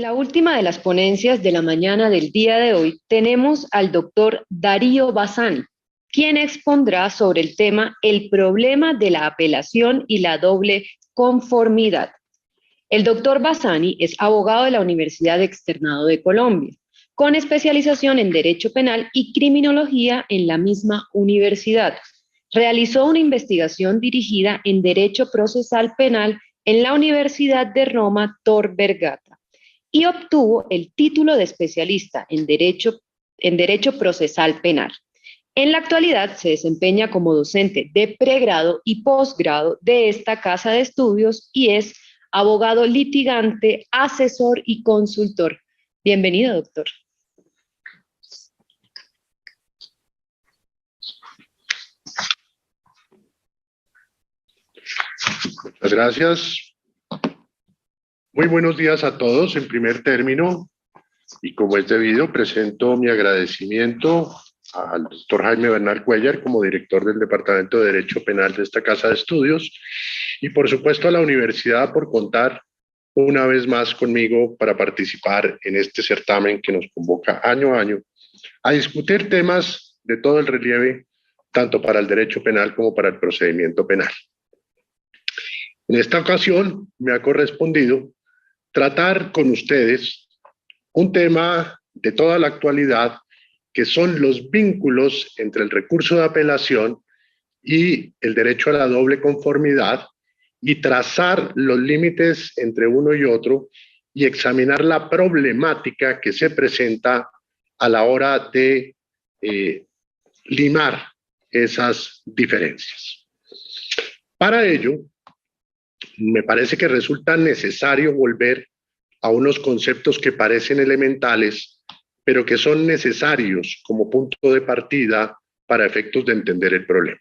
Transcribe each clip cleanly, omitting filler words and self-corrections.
la última de las ponencias de la mañana del día de hoy tenemos al doctor Darío Bassani, quien expondrá sobre el tema el problema de la apelación y la doble conformidad. El doctor Bassani es abogado de la Universidad Externado de Colombia, con especialización en Derecho Penal y Criminología en la misma universidad. Realizó una investigación dirigida en Derecho Procesal Penal en la Universidad de Roma Tor Vergata y obtuvo el título de especialista en Derecho Procesal Penal. En la actualidad se desempeña como docente de pregrado y posgrado de esta casa de estudios y es abogado litigante, asesor y consultor. Bienvenido, doctor. Muchas gracias. Muy buenos días a todos. En primer término, y como es debido, presento mi agradecimiento al doctor Jaime Bernal Cuellar como director del Departamento de Derecho Penal de esta Casa de Estudios y por supuesto a la universidad por contar una vez más conmigo para participar en este certamen que nos convoca año a año a discutir temas de todo el relieve, tanto para el derecho penal como para el procedimiento penal. En esta ocasión me ha correspondido tratar con ustedes un tema de toda la actualidad que son los vínculos entre el recurso de apelación y el derecho a la doble conformidad y trazar los límites entre uno y otro y examinar la problemática que se presenta a la hora de limar esas diferencias. Para ello, me parece que resulta necesario volver a unos conceptos que parecen elementales, pero que son necesarios como punto de partida para efectos de entender el problema.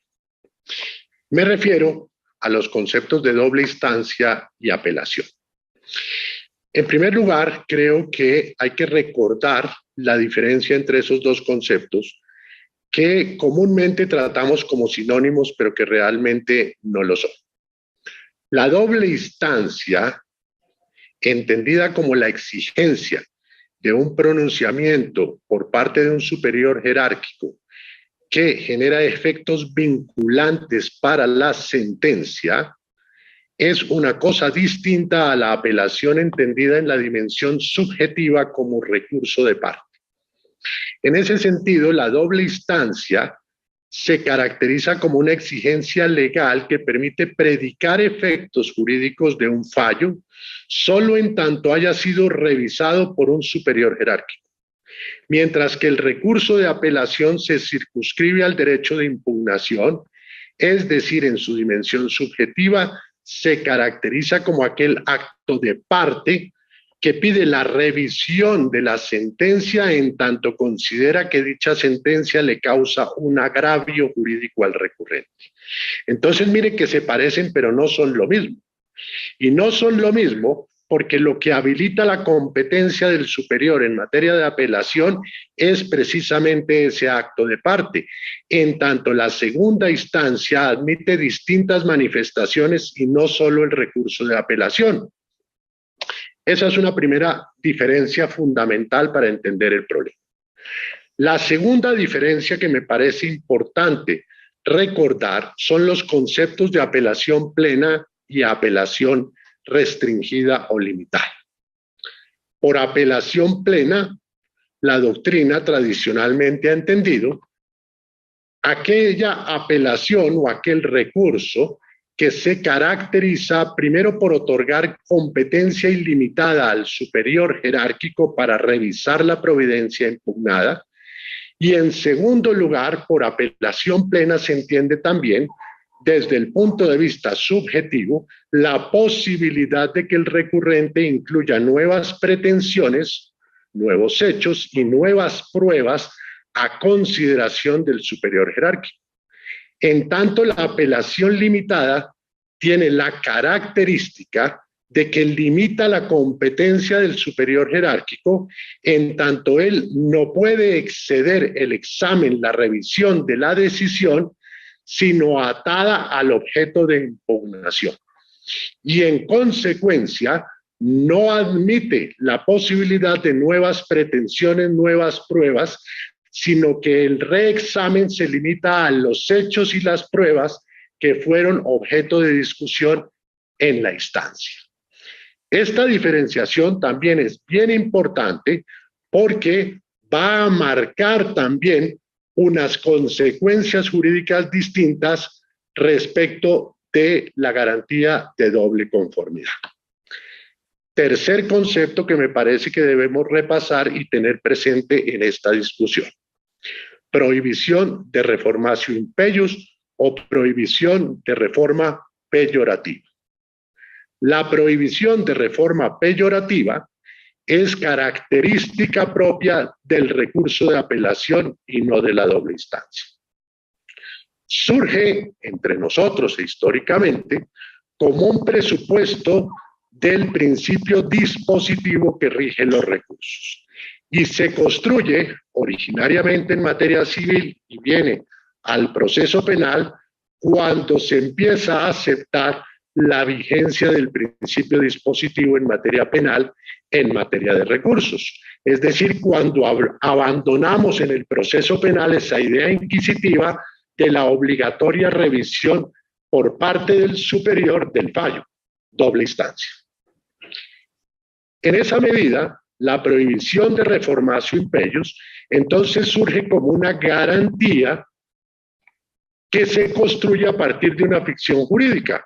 Me refiero a los conceptos de doble instancia y apelación. En primer lugar, creo que hay que recordar la diferencia entre esos dos conceptos que comúnmente tratamos como sinónimos, pero que realmente no lo son. La doble instancia, entendida como la exigencia de un pronunciamiento por parte de un superior jerárquico que genera efectos vinculantes para la sentencia, es una cosa distinta a la apelación entendida en la dimensión subjetiva como recurso de parte. En ese sentido, la doble instancia se caracteriza como una exigencia legal que permite predicar efectos jurídicos de un fallo solo en tanto haya sido revisado por un superior jerárquico, mientras que el recurso de apelación se circunscribe al derecho de impugnación, es decir, en su dimensión subjetiva, se caracteriza como aquel acto de parte que pide la revisión de la sentencia en tanto considera que dicha sentencia le causa un agravio jurídico al recurrente. Entonces, mire que se parecen, pero no son lo mismo. Y no son lo mismo porque lo que habilita la competencia del superior en materia de apelación es precisamente ese acto de parte, en tanto la segunda instancia admite distintas manifestaciones y no solo el recurso de apelación. Esa es una primera diferencia fundamental para entender el problema. La segunda diferencia que me parece importante recordar son los conceptos de apelación plena y apelación restringida o limitada. Por apelación plena, la doctrina tradicionalmente ha entendido aquella apelación o aquel recurso que se caracteriza primero por otorgar competencia ilimitada al superior jerárquico para revisar la providencia impugnada y en segundo lugar, por apelación plena se entiende también desde el punto de vista subjetivo la posibilidad de que el recurrente incluya nuevas pretensiones, nuevos hechos y nuevas pruebas a consideración del superior jerárquico. En tanto, la apelación limitada tiene la característica de que limita la competencia del superior jerárquico, en tanto él no puede exceder el examen, la revisión de la decisión, sino atada al objeto de impugnación. Y en consecuencia, no admite la posibilidad de nuevas pretensiones, nuevas pruebas, sino que el reexamen se limita a los hechos y las pruebas que fueron objeto de discusión en la instancia. Esta diferenciación también es bien importante porque va a marcar también unas consecuencias jurídicas distintas respecto de la garantía de doble conformidad. Tercer concepto que me parece que debemos repasar y tener presente en esta discusión. Prohibición de reformatio in peius o prohibición de reforma peyorativa. La prohibición de reforma peyorativa es característica propia del recurso de apelación y no de la doble instancia. Surge entre nosotros e históricamente como un presupuesto del principio dispositivo que rige los recursos y se construye originariamente en materia civil y viene al proceso penal cuando se empieza a aceptar la vigencia del principio dispositivo en materia penal en materia de recursos. Es decir, cuando abandonamos en el proceso penal esa idea inquisitiva de la obligatoria revisión por parte del superior del fallo, doble instancia. En esa medida, la prohibición de reformatio in peius entonces surge como una garantía que se construye a partir de una ficción jurídica.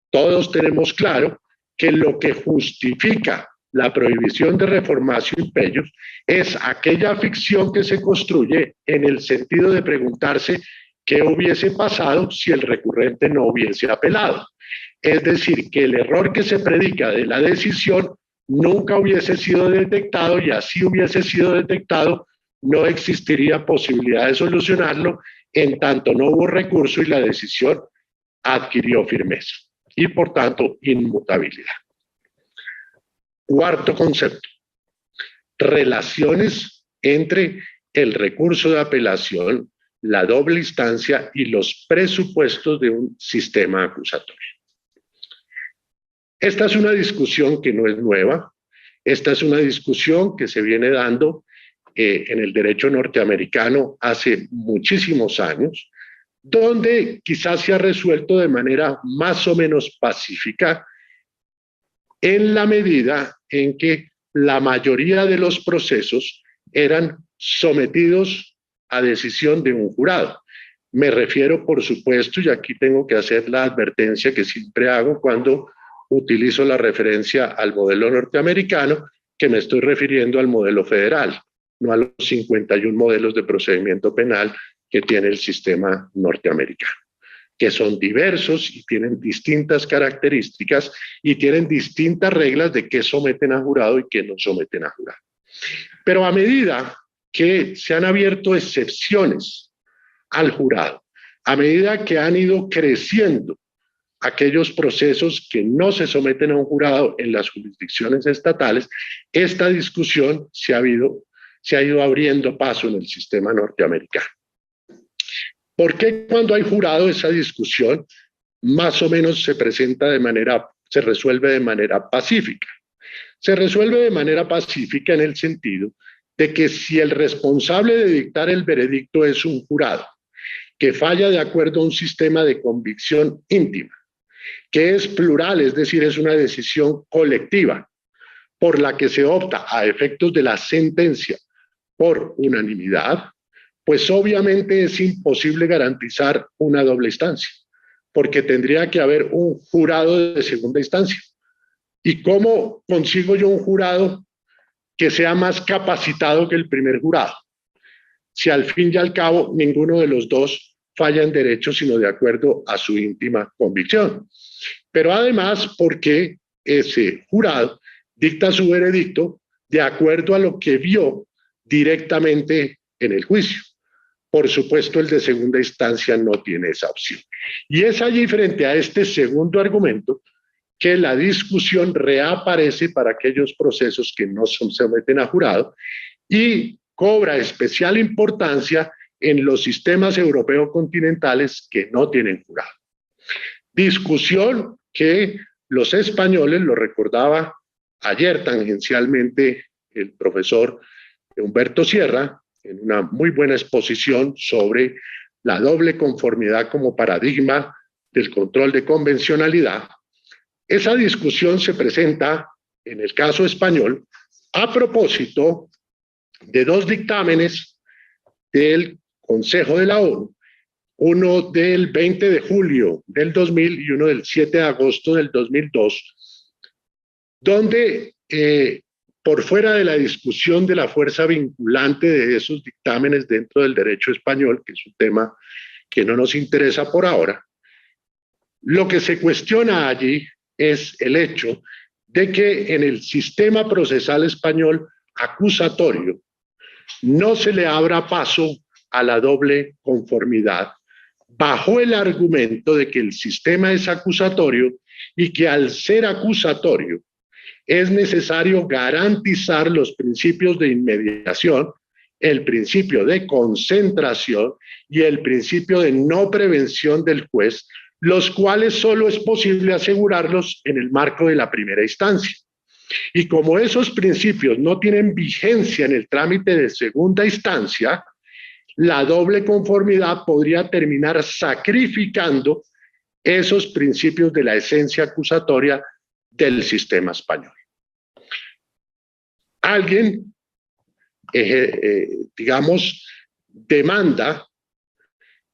Todos tenemos claro que lo que justifica la prohibición de reformatio in peius es aquella ficción que se construye en el sentido de preguntarse qué hubiese pasado si el recurrente no hubiese apelado. Es decir, que el error que se predica de la decisión nunca hubiese sido detectado y así hubiese sido detectado, no existiría posibilidad de solucionarlo en tanto no hubo recurso y la decisión adquirió firmeza y por tanto inmutabilidad. Cuarto concepto, relaciones entre el recurso de apelación, la doble instancia y los presupuestos de un sistema acusatorio. Esta es una discusión que no es nueva, esta es una discusión que se viene dando en el derecho norteamericano hace muchísimos años, donde quizás se ha resuelto de manera más o menos pacífica en la medida en que la mayoría de los procesos eran sometidos a decisión de un jurado. Me refiero, por supuesto, y aquí tengo que hacer la advertencia que siempre hago cuando utilizo la referencia al modelo norteamericano, que me estoy refiriendo al modelo federal, no a los 51 modelos de procedimiento penal que tiene el sistema norteamericano, que son diversos y tienen distintas características y tienen distintas reglas de qué someten a jurado y qué no someten a jurado. Pero a medida que se han abierto excepciones al jurado, a medida que han ido creciendo aquellos procesos que no se someten a un jurado en las jurisdicciones estatales, esta discusión se ha ido abriendo paso en el sistema norteamericano. ¿Por qué cuando hay jurado esa discusión más o menos se resuelve de manera pacífica? Se resuelve de manera pacífica en el sentido de que si el responsable de dictar el veredicto es un jurado que falla de acuerdo a un sistema de convicción íntima, que es plural, es decir, es una decisión colectiva por la que se opta a efectos de la sentencia por unanimidad, pues obviamente es imposible garantizar una doble instancia, porque tendría que haber un jurado de segunda instancia. ¿Y cómo consigo yo un jurado que sea más capacitado que el primer jurado? Si al fin y al cabo ninguno de los dos falla en derecho, sino de acuerdo a su íntima convicción. Pero además, porque ese jurado dicta su veredicto de acuerdo a lo que vio directamente en el juicio. Por supuesto, el de segunda instancia no tiene esa opción. Y es allí, frente a este segundo argumento, que la discusión reaparece para aquellos procesos que no se someten a jurado y cobra especial importancia en los sistemas europeos continentales que no tienen jurado. Discusión que los españoles, lo recordaba ayer tangencialmente el profesor Humberto Sierra en una muy buena exposición sobre la doble conformidad como paradigma del control de convencionalidad. Esa discusión se presenta en el caso español a propósito de dos dictámenes del Consejo de la ONU, uno del 20 de julio del 2000 y uno del 7 de agosto del 2002, donde por fuera de la discusión de la fuerza vinculante de esos dictámenes dentro del derecho español, que es un tema que no nos interesa por ahora, lo que se cuestiona allí es el hecho de que en el sistema procesal español acusatorio no se le abra paso a la doble conformidad, bajo el argumento de que el sistema es acusatorio y que al ser acusatorio es necesario garantizar los principios de inmediación, el principio de concentración y el principio de no prevención del juez, los cuales solo es posible asegurarlos en el marco de la primera instancia. Y como esos principios no tienen vigencia en el trámite de segunda instancia, la doble conformidad podría terminar sacrificando esos principios de la esencia acusatoria del sistema español. Alguien, digamos, demanda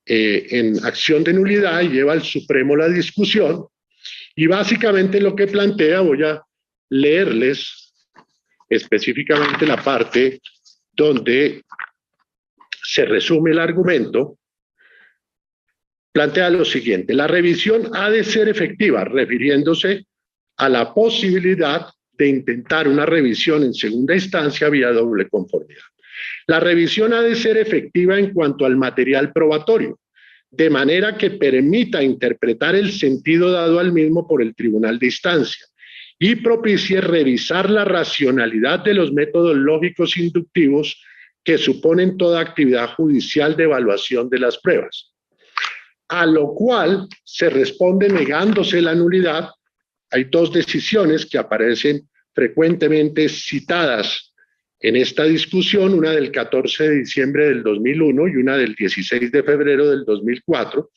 en acción de nulidad y lleva al Supremo la discusión, y básicamente lo que plantea, voy a leerles específicamente la parte donde se resume el argumento. Plantea lo siguiente: la revisión ha de ser efectiva, refiriéndose a la posibilidad de intentar una revisión en segunda instancia vía doble conformidad. La revisión ha de ser efectiva en cuanto al material probatorio, de manera que permita interpretar el sentido dado al mismo por el tribunal de instancia y propicie revisar la racionalidad de los métodos lógicos inductivos que suponen toda actividad judicial de evaluación de las pruebas. A lo cual se responde negándose la nulidad. Hay dos decisiones que aparecen frecuentemente citadas en esta discusión, una del 14 de diciembre del 2001 y una del 16 de febrero del 2004,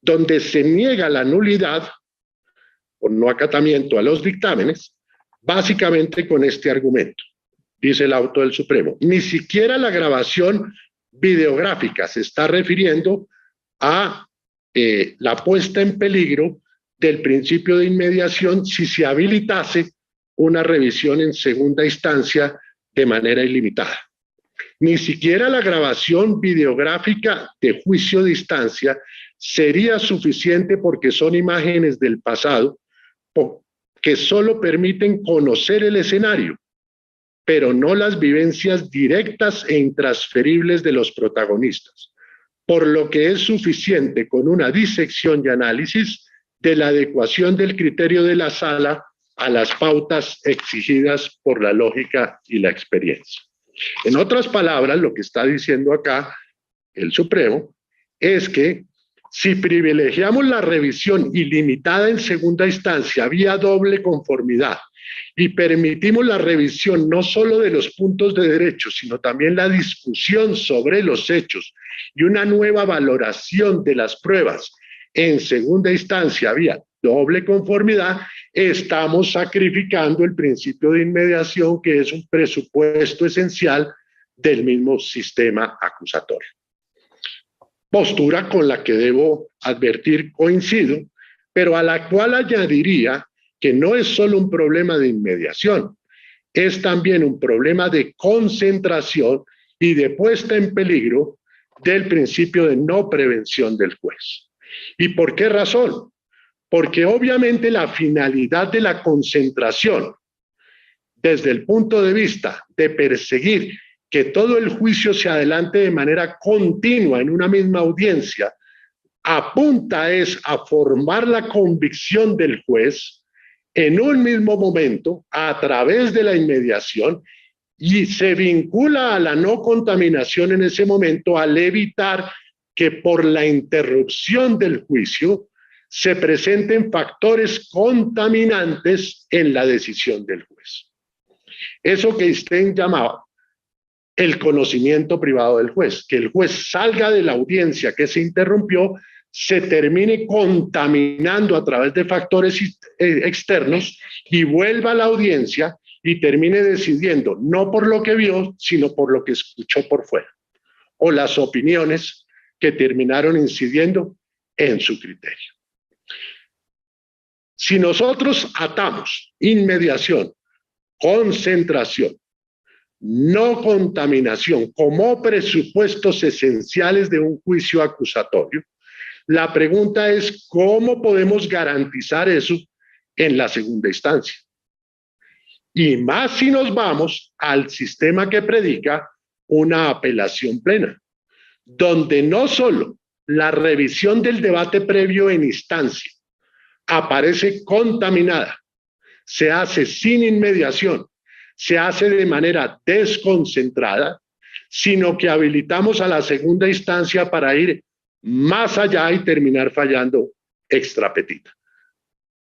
donde se niega la nulidad por no acatamiento a los dictámenes, básicamente con este argumento. Dice el auto del Supremo: ni siquiera la grabación videográfica se está refiriendo a la puesta en peligro del principio de inmediación si se habilitase una revisión en segunda instancia de manera ilimitada. Ni siquiera la grabación videográfica de juicio de instancia sería suficiente porque son imágenes del pasado que solo permiten conocer el escenario, pero no las vivencias directas e intransferibles de los protagonistas, por lo que es suficiente con una disección y análisis de la adecuación del criterio de la sala a las pautas exigidas por la lógica y la experiencia. En otras palabras, lo que está diciendo acá el Supremo es que si privilegiamos la revisión ilimitada en segunda instancia vía doble conformidad y permitimos la revisión no solo de los puntos de derecho, sino también la discusión sobre los hechos y una nueva valoración de las pruebas en segunda instancia vía doble conformidad, estamos sacrificando el principio de inmediación, que es un presupuesto esencial del mismo sistema acusatorio. Postura con la que debo advertir coincido, pero a la cual añadiría que no es solo un problema de inmediación, es también un problema de concentración y de puesta en peligro del principio de no prevención del juez. ¿Y por qué razón? Porque obviamente la finalidad de la concentración, desde el punto de vista de perseguir que todo el juicio se adelante de manera continua en una misma audiencia, apunta es a formar la convicción del juez en un mismo momento a través de la inmediación, y se vincula a la no contaminación en ese momento al evitar que por la interrupción del juicio se presenten factores contaminantes en la decisión del juez. Eso que Stein llamaba el conocimiento privado del juez, que el juez salga de la audiencia que se interrumpió, se termine contaminando a través de factores externos y vuelva a la audiencia y termine decidiendo no por lo que vio, sino por lo que escuchó por fuera, o las opiniones que terminaron incidiendo en su criterio. Si nosotros atamos inmediación, concentración, no contaminación como presupuestos esenciales de un juicio acusatorio, la pregunta es cómo podemos garantizar eso en la segunda instancia. Y más si nos vamos al sistema que predica una apelación plena, donde no solo la revisión del debate previo en instancia aparece contaminada, se hace sin inmediación, se hace de manera desconcentrada, sino que habilitamos a la segunda instancia para ir más allá y terminar fallando extra petita.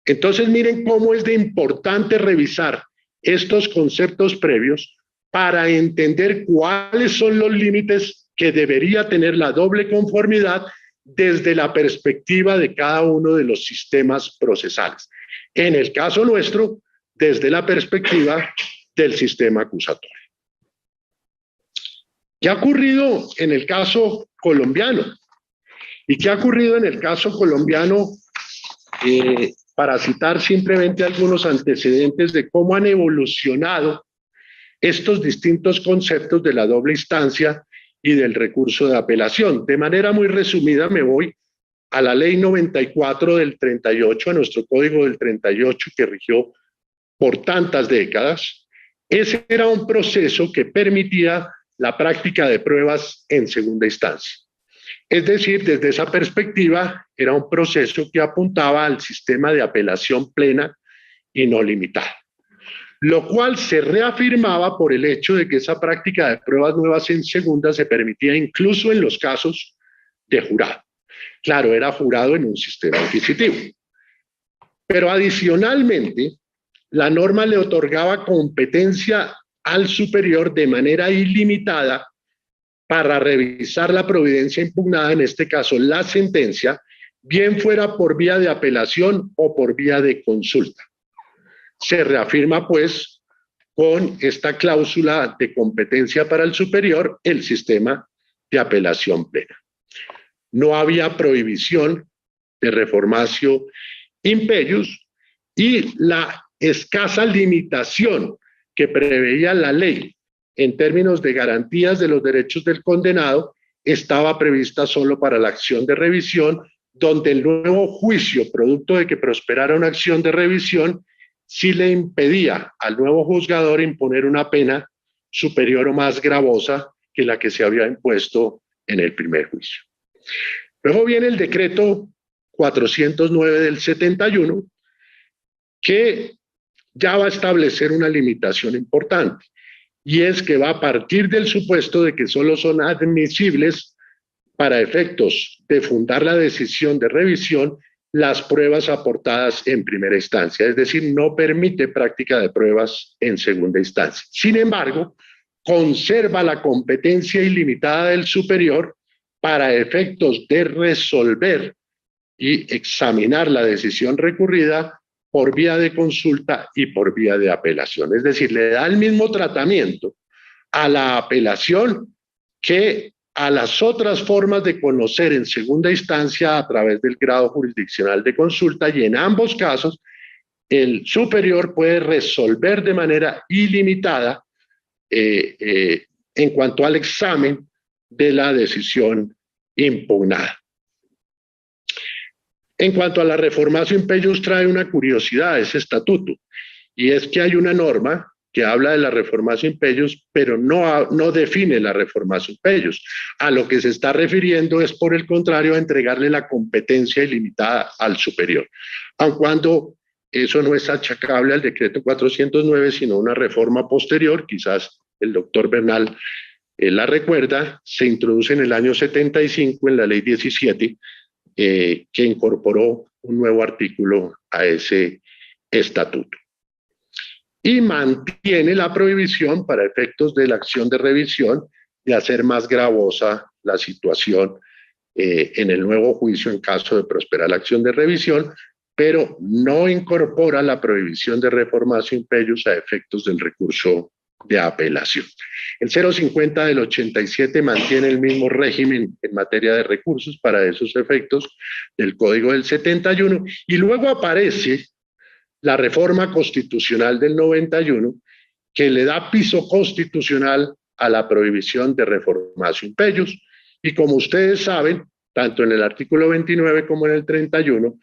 Entonces miren cómo es de importante revisar estos conceptos previos para entender cuáles son los límites que debería tener la doble conformidad desde la perspectiva de cada uno de los sistemas procesales. En el caso nuestro, desde la perspectiva del sistema acusatorio. ¿Qué ha ocurrido en el caso colombiano? ¿Y qué ha ocurrido en el caso colombiano? Para citar simplemente algunos antecedentes de cómo han evolucionado estos distintos conceptos de la doble instancia y del recurso de apelación. De manera muy resumida me voy a la ley 94 del 38, a nuestro código del 38 que rigió por tantas décadas. Ese era un proceso que permitía la práctica de pruebas en segunda instancia. Es decir, desde esa perspectiva, era un proceso que apuntaba al sistema de apelación plena y no limitada, lo cual se reafirmaba por el hecho de que esa práctica de pruebas nuevas en segunda se permitía incluso en los casos de jurado. Claro, era jurado en un sistema inquisitivo. Pero adicionalmente, la norma le otorgaba competencia al superior de manera ilimitada para revisar la providencia impugnada, en este caso la sentencia, bien fuera por vía de apelación o por vía de consulta. Se reafirma, pues, con esta cláusula de competencia para el superior, el sistema de apelación plena. No había prohibición de reformatio imperius y la escasa limitación que preveía la ley en términos de garantías de los derechos del condenado estaba prevista solo para la acción de revisión, donde el nuevo juicio, producto de que prosperara una acción de revisión, sí le impedía al nuevo juzgador imponer una pena superior o más gravosa que la que se había impuesto en el primer juicio. Luego viene el decreto 409 del 71, que ya va a establecer una limitación importante, y es que va a partir del supuesto de que solo son admisibles para efectos de fundar la decisión de revisión las pruebas aportadas en primera instancia, es decir, no permite práctica de pruebas en segunda instancia. Sin embargo, conserva la competencia ilimitada del superior para efectos de resolver y examinar la decisión recurrida por vía de consulta y por vía de apelación. Es decir, le da el mismo tratamiento a la apelación que a las otras formas de conocer en segunda instancia a través del grado jurisdiccional de consulta, y en ambos casos el superior puede resolver de manera ilimitada en cuanto al examen de la decisión impugnada. En cuanto a la reformatio imperius, trae una curiosidad ese estatuto, y es que hay una norma que habla de la reformatio imperius, pero no define la reformatio imperius. A lo que se está refiriendo es, por el contrario, a entregarle la competencia ilimitada al superior, aun cuando eso no es achacable al decreto 409, sino una reforma posterior, quizás el doctor Bernal la recuerda, se introduce en el año 75 en la ley 17, que incorporó un nuevo artículo a ese estatuto. y mantiene la prohibición para efectos de la acción de revisión de hacer más gravosa la situación en el nuevo juicio en caso de prosperar la acción de revisión, pero no incorpora la prohibición de reformatio in peius a efectos del recurso de apelación. El 050 del 87 mantiene el mismo régimen en materia de recursos para esos efectos del Código del 71 y luego aparece la reforma constitucional del 91 que le da piso constitucional a la prohibición de reformatio in peius y como ustedes saben, tanto en el artículo 29 como en el 31,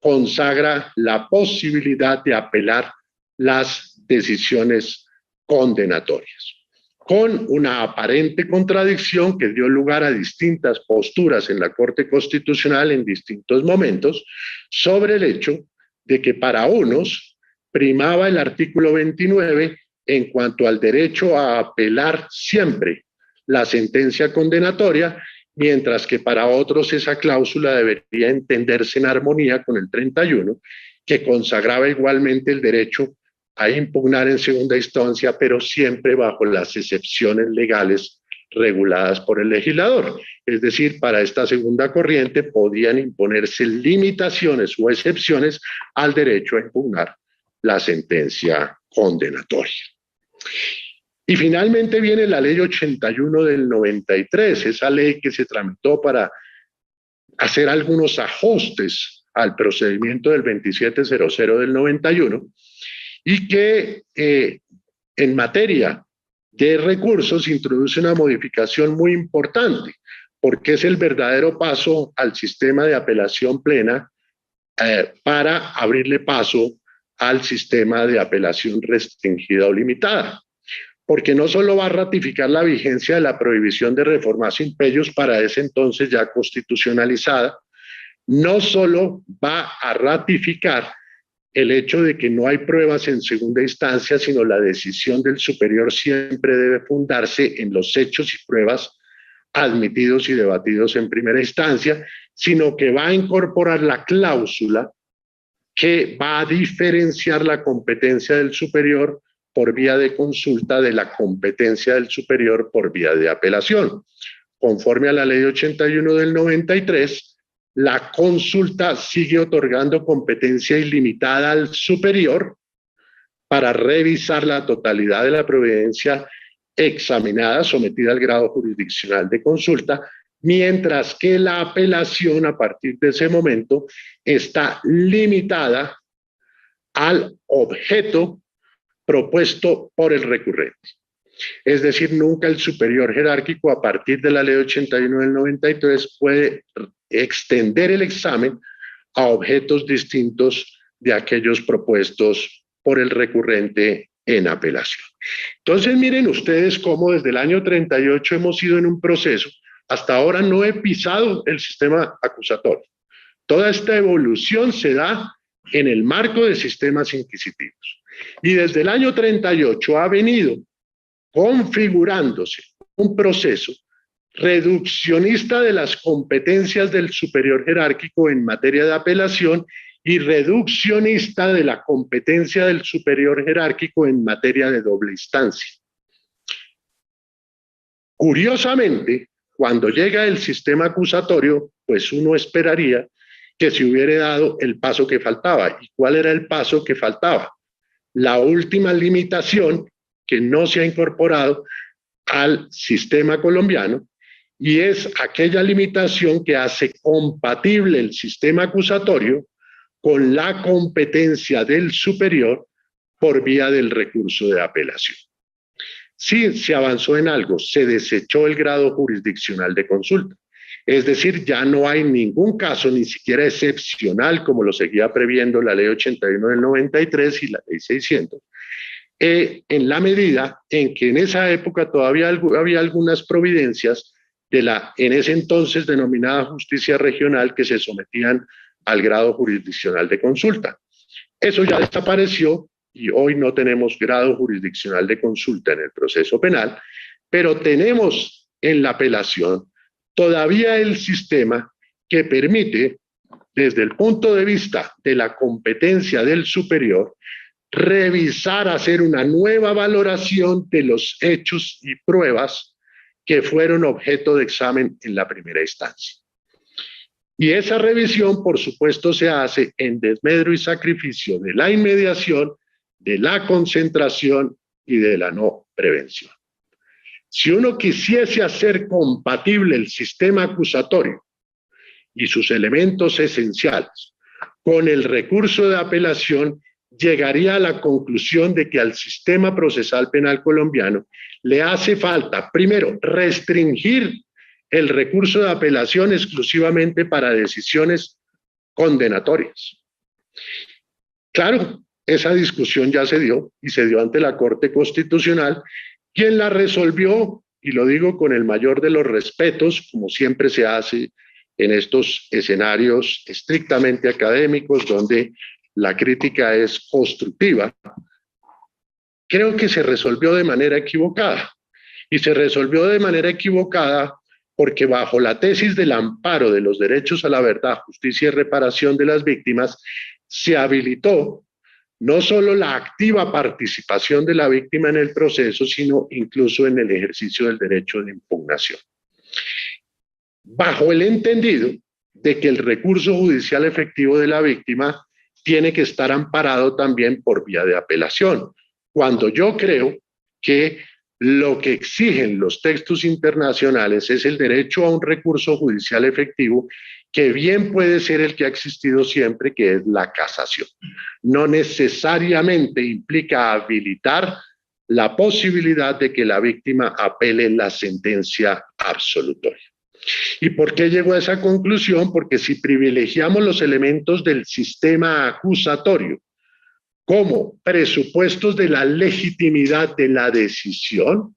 consagra la posibilidad de apelar las decisiones condenatorias, con una aparente contradicción que dio lugar a distintas posturas en la Corte Constitucional en distintos momentos sobre el hecho de que para unos primaba el artículo 29 en cuanto al derecho a apelar siempre la sentencia condenatoria, mientras que para otros esa cláusula debería entenderse en armonía con el 31, que consagraba igualmente el derecho a impugnar en segunda instancia, pero siempre bajo las excepciones legales reguladas por el legislador. Es decir, para esta segunda corriente podían imponerse limitaciones o excepciones al derecho a impugnar la sentencia condenatoria. Y finalmente viene la ley 81 del 93, esa ley que se tramitó para hacer algunos ajustes al procedimiento del 2700 del 91 y que en materia de recursos introduce una modificación muy importante porque es el verdadero paso al sistema de apelación plena para abrirle paso al sistema de apelación restringida o limitada. Porque no solo va a ratificar la vigencia de la prohibición de reformatio in peius para ese entonces ya constitucionalizada, no solo va a ratificar el hecho de que no hay pruebas en segunda instancia, sino la decisión del superior siempre debe fundarse en los hechos y pruebas admitidos y debatidos en primera instancia, sino que va a incorporar la cláusula que va a diferenciar la competencia del superior por vía de consulta de la competencia del superior por vía de apelación. Conforme a la ley 81 del 93, la consulta sigue otorgando competencia ilimitada al superior para revisar la totalidad de la providencia examinada, sometida al grado jurisdiccional de consulta, mientras que la apelación a partir de ese momento está limitada al objeto propuesto por el recurrente. Es decir, nunca el superior jerárquico a partir de la ley 81 del 93 puede extender el examen a objetos distintos de aquellos propuestos por el recurrente en apelación. Entonces miren ustedes cómo desde el año 38 hemos ido en un proceso, hasta ahora no he pisado el sistema acusatorio. Toda esta evolución se da en el marco de sistemas inquisitivos. Y desde el año 38 ha venido configurándose un proceso reduccionista de las competencias del superior jerárquico en materia de apelación y reduccionista de la competencia del superior jerárquico en materia de doble instancia. Curiosamente, cuando llega el sistema acusatorio, pues uno esperaría que se hubiera dado el paso que faltaba. ¿Y cuál era el paso que faltaba? La última limitación que no se ha incorporado al sistema colombiano y es aquella limitación que hace compatible el sistema acusatorio con la competencia del superior por vía del recurso de apelación. Sí, se avanzó en algo, se desechó el grado jurisdiccional de consulta. Es decir, ya no hay ningún caso, ni siquiera excepcional, como lo seguía previendo la ley 81 del 93 y la ley 600, en la medida en que en esa época todavía había algunas providencias de la en ese entonces denominada justicia regional que se sometían al grado jurisdiccional de consulta. Eso ya desapareció y hoy no tenemos grado jurisdiccional de consulta en el proceso penal, pero tenemos en la apelación todavía el sistema que permite, desde el punto de vista de la competencia del superior, revisar, hacer una nueva valoración de los hechos y pruebas que fueron objeto de examen en la primera instancia. Y esa revisión, por supuesto, se hace en desmedro y sacrificio de la inmediación, de la concentración y de la no prevención. Si uno quisiese hacer compatible el sistema acusatorio y sus elementos esenciales con el recurso de apelación, llegaría a la conclusión de que al sistema procesal penal colombiano le hace falta, primero, restringir el recurso de apelación exclusivamente para decisiones condenatorias. Claro, esa discusión ya se dio y se dio ante la Corte Constitucional, quien la resolvió, y lo digo con el mayor de los respetos, como siempre se hace en estos escenarios estrictamente académicos, donde la crítica es constructiva. Creo que se resolvió de manera equivocada, y se resolvió de manera equivocada porque bajo la tesis del amparo de los derechos a la verdad, justicia y reparación de las víctimas, se habilitó no solo la activa participación de la víctima en el proceso, sino incluso en el ejercicio del derecho de impugnación. Bajo el entendido de que el recurso judicial efectivo de la víctima tiene que estar amparado también por vía de apelación, cuando yo creo que lo que exigen los textos internacionales es el derecho a un recurso judicial efectivo, que bien puede ser el que ha existido siempre, que es la casación. No necesariamente implica habilitar la posibilidad de que la víctima apele la sentencia absolutoria. ¿Y por qué llego a esa conclusión? Porque si privilegiamos los elementos del sistema acusatorio como presupuestos de la legitimidad de la decisión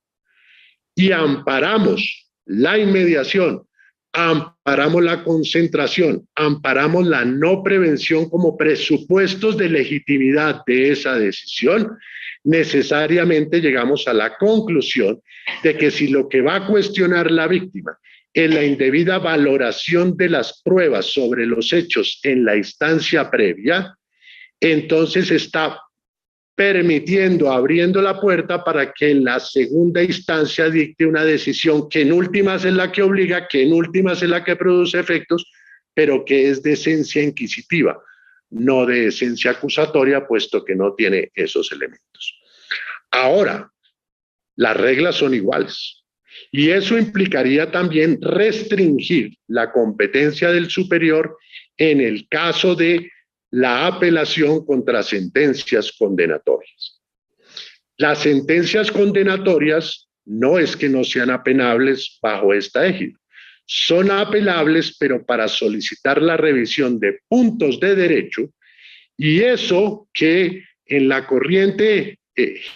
y amparamos la inmediación, amparamos la concentración, amparamos la no prevención como presupuestos de legitimidad de esa decisión, necesariamente llegamos a la conclusión de que si lo que va a cuestionar la víctima es la indebida valoración de las pruebas sobre los hechos en la instancia previa, entonces está permitiendo, abriendo la puerta para que en la segunda instancia dicte una decisión que en últimas es la que obliga, que en últimas es la que produce efectos, pero que es de esencia inquisitiva, no de esencia acusatoria, puesto que no tiene esos elementos. Ahora, las reglas son iguales, y eso implicaría también restringir la competencia del superior en el caso de la apelación contra sentencias condenatorias. Las sentencias condenatorias no es que no sean apelables bajo esta égida, son apelables, pero para solicitar la revisión de puntos de derecho, y eso que en la corriente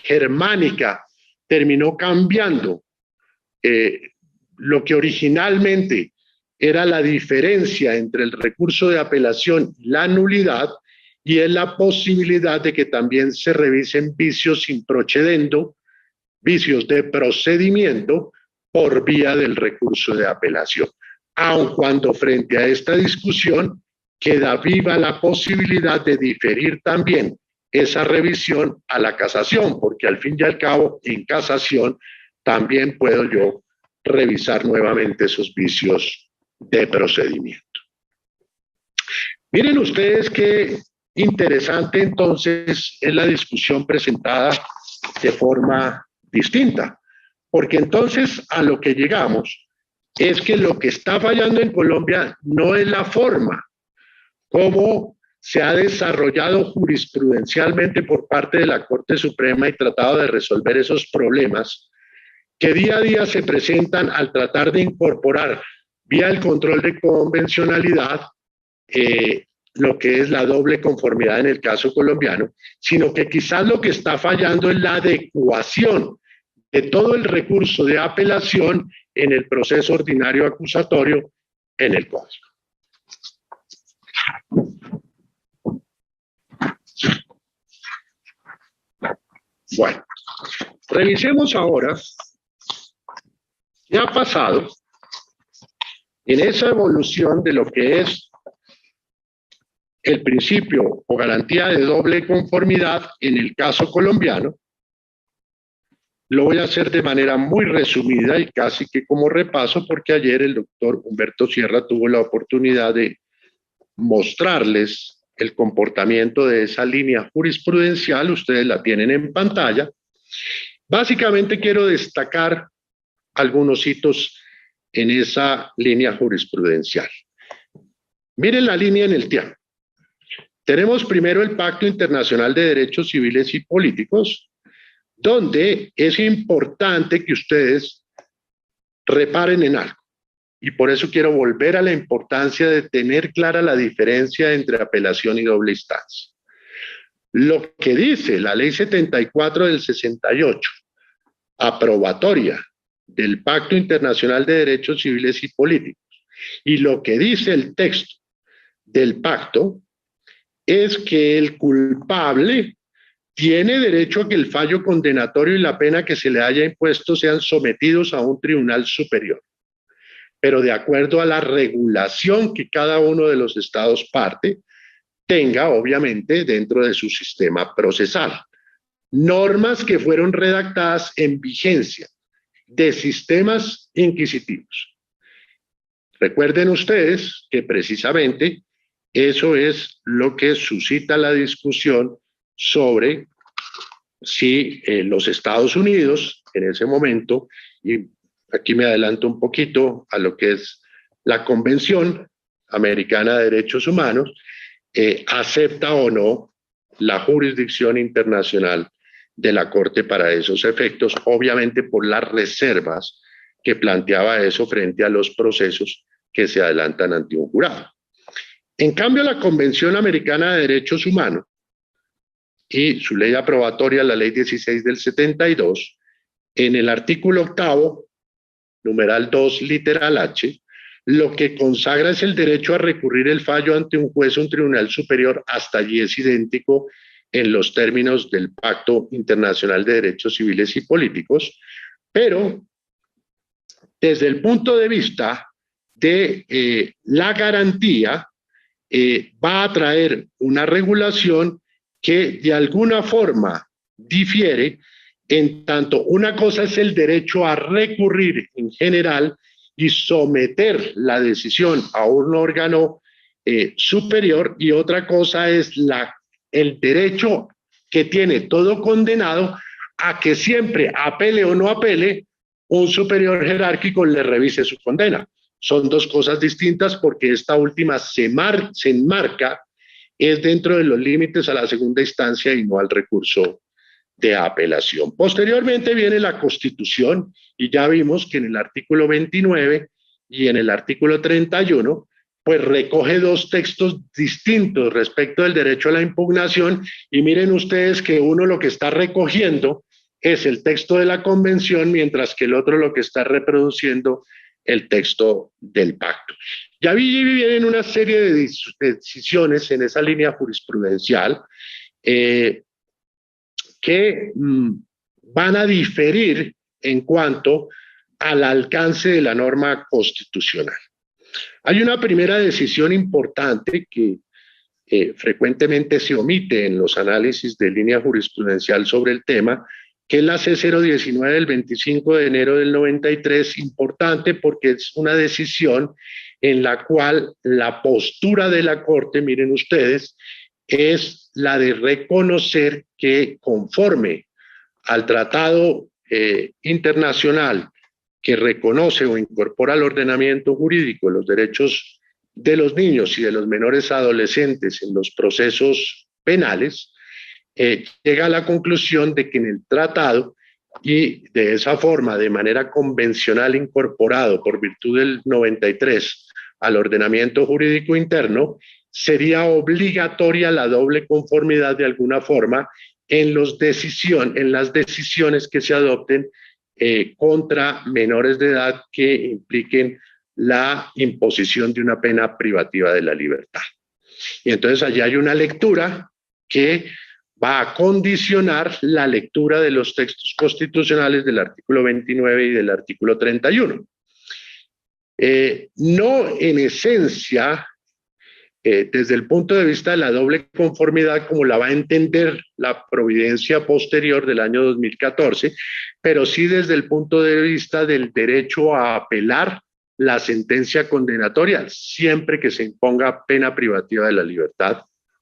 germánica terminó cambiando lo que originalmente era la diferencia entre el recurso de apelación y la nulidad, y es la posibilidad de que también se revisen vicios in procedendo, vicios de procedimiento por vía del recurso de apelación. Aun cuando frente a esta discusión queda viva la posibilidad de diferir también esa revisión a la casación, porque al fin y al cabo en casación también puedo yo revisar nuevamente esos vicios de procedimiento. Miren ustedes qué interesante entonces es la discusión presentada de forma distinta, porque entonces a lo que llegamos es que lo que está fallando en Colombia no es la forma como se ha desarrollado jurisprudencialmente por parte de la Corte Suprema y tratado de resolver esos problemas que día a día se presentan al tratar de incorporar vía el control de convencionalidad lo que es la doble conformidad en el caso colombiano, sino que quizás lo que está fallando es la adecuación de todo el recurso de apelación en el proceso ordinario acusatorio en el Código. Bueno, revisemos ahora qué ha pasado en esa evolución de lo que es el principio o garantía de doble conformidad en el caso colombiano. Lo voy a hacer de manera muy resumida y casi que como repaso, porque ayer el doctor Humberto Sierra tuvo la oportunidad de mostrarles el comportamiento de esa línea jurisprudencial. Ustedes la tienen en pantalla. Básicamente quiero destacar algunos hitos en esa línea jurisprudencial. Miren la línea en el tiempo. Tenemos primero el Pacto Internacional de Derechos Civiles y Políticos, donde es importante que ustedes reparen en algo. Y por eso quiero volver a la importancia de tener clara la diferencia entre apelación y doble instancia. Lo que dice la Ley 74 del 68, aprobatoria del Pacto Internacional de Derechos Civiles y Políticos, y lo que dice el texto del pacto, es que el culpable tiene derecho a que el fallo condenatorio y la pena que se le haya impuesto sean sometidos a un tribunal superior, pero de acuerdo a la regulación que cada uno de los estados parte tenga, obviamente, dentro de su sistema procesal. Normas que fueron redactadas en vigencia de sistemas inquisitivos. Recuerden ustedes que precisamente eso es lo que suscita la discusión sobre si los Estados Unidos en ese momento, y aquí me adelanto un poquito a lo que es la Convención Americana de Derechos Humanos, acepta o no la jurisdicción internacional de la Corte para esos efectos, obviamente por las reservas que planteaba eso frente a los procesos que se adelantan ante un jurado. En cambio, la Convención Americana de Derechos Humanos y su ley aprobatoria, la Ley 16 del 72, en el artículo 8, numeral 2, literal H, lo que consagra es el derecho a recurrir el fallo ante un juez o un tribunal superior, hasta allí es idéntico en los términos del Pacto Internacional de Derechos Civiles y Políticos, pero desde el punto de vista de la garantía, va a traer una regulación que de alguna forma difiere, en tanto una cosa es el derecho a recurrir en general y someter la decisión a un órgano superior, y otra cosa es el derecho que tiene todo condenado a que siempre apele o no apele, un superior jerárquico le revise su condena. Son dos cosas distintas, porque esta última se enmarca es dentro de los límites a la segunda instancia y no al recurso de apelación. Posteriormente viene la Constitución, y ya vimos que en el artículo 29 y en el artículo 31, pues recoge dos textos distintos respecto del derecho a la impugnación, y miren ustedes que uno lo que está recogiendo es el texto de la Convención, mientras que el otro lo que está reproduciendo el texto del pacto. Ya vienen una serie de decisiones en esa línea jurisprudencial que van a diferir en cuanto al alcance de la norma constitucional. Hay una primera decisión importante que frecuentemente se omite en los análisis de línea jurisprudencial sobre el tema, que es la C019 del 25 de enero del 93, importante porque es una decisión en la cual la postura de la Corte, miren ustedes, es la de reconocer que, conforme al tratado internacional que reconoce o incorpora al ordenamiento jurídico los derechos de los niños y de los menores adolescentes en los procesos penales, llega a la conclusión de que en el tratado, y de esa forma, de manera convencional, incorporado por virtud del 93 al ordenamiento jurídico interno, sería obligatoria la doble conformidad de alguna forma en las decisiones que se adopten contra menores de edad que impliquen la imposición de una pena privativa de la libertad. Y entonces allí hay una lectura que va a condicionar la lectura de los textos constitucionales del artículo 29 y del artículo 31. No en esencia desde el punto de vista de la doble conformidad, como la va a entender la providencia posterior del año 2014, pero sí desde el punto de vista del derecho a apelar la sentencia condenatoria siempre que se imponga pena privativa de la libertad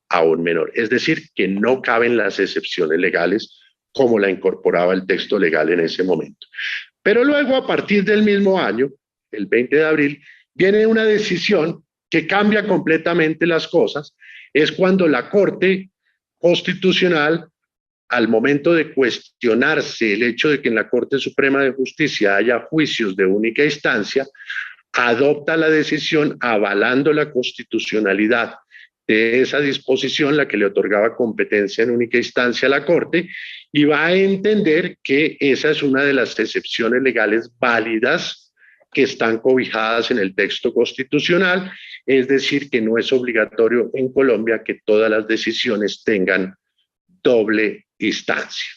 a un menor. Es decir, que no caben las excepciones legales como la incorporaba el texto legal en ese momento. Pero luego, a partir del mismo año, el 20 de abril, viene una decisión que cambia completamente las cosas. Es cuando la Corte Constitucional, al momento de cuestionarse el hecho de que en la Corte Suprema de Justicia haya juicios de única instancia, adopta la decisión avalando la constitucionalidad de esa disposición, la que le otorgaba competencia en única instancia a la Corte, y va a entender que esa es una de las excepciones legales válidas que están cobijadas en el texto constitucional, es decir, que no es obligatorio en Colombia que todas las decisiones tengan doble instancia.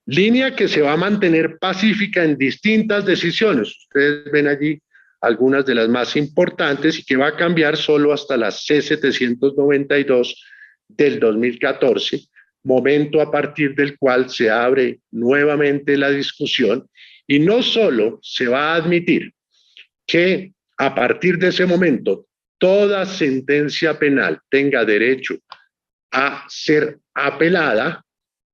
Línea que se va a mantener pacífica en distintas decisiones. Ustedes ven allí algunas de las más importantes y que va a cambiar solo hasta la C-792 del 2014, momento a partir del cual se abre nuevamente la discusión y no solo se va a admitir que a partir de ese momento toda sentencia penal tenga derecho a ser apelada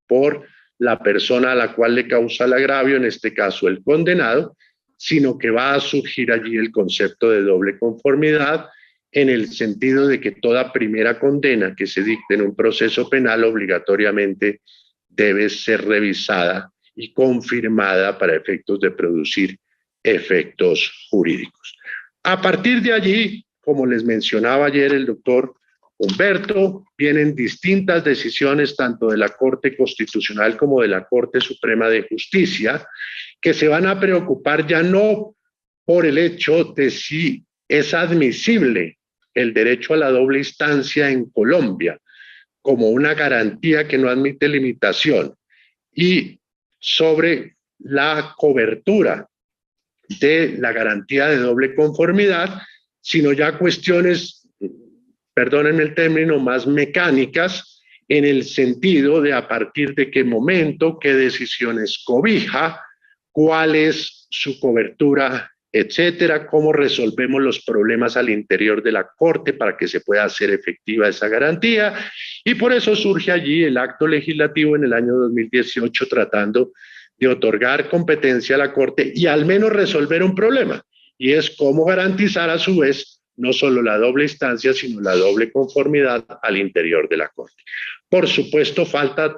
por la persona a la cual le causa el agravio, en este caso el condenado, sino que va a surgir allí el concepto de doble conformidad en el sentido de que toda primera condena que se dicte en un proceso penal obligatoriamente debe ser revisada y confirmada para efectos de producir efectos jurídicos. A partir de allí, como les mencionaba ayer el doctor Humberto, vienen distintas decisiones tanto de la Corte Constitucional como de la Corte Suprema de Justicia que se van a preocupar ya no por el hecho de si es admisible el derecho a la doble instancia en Colombia como una garantía que no admite limitación y sobre la cobertura de la garantía de doble conformidad, sino ya cuestiones, perdónenme el término, más mecánicas en el sentido de a partir de qué momento, qué decisiones cobija, cuál es su cobertura, etcétera, cómo resolvemos los problemas al interior de la Corte para que se pueda hacer efectiva esa garantía. Y por eso surge allí el acto legislativo en el año 2018 tratando de otorgar competencia a la Corte y al menos resolver un problema, y es cómo garantizar a su vez no solo la doble instancia, sino la doble conformidad al interior de la Corte. Por supuesto, falta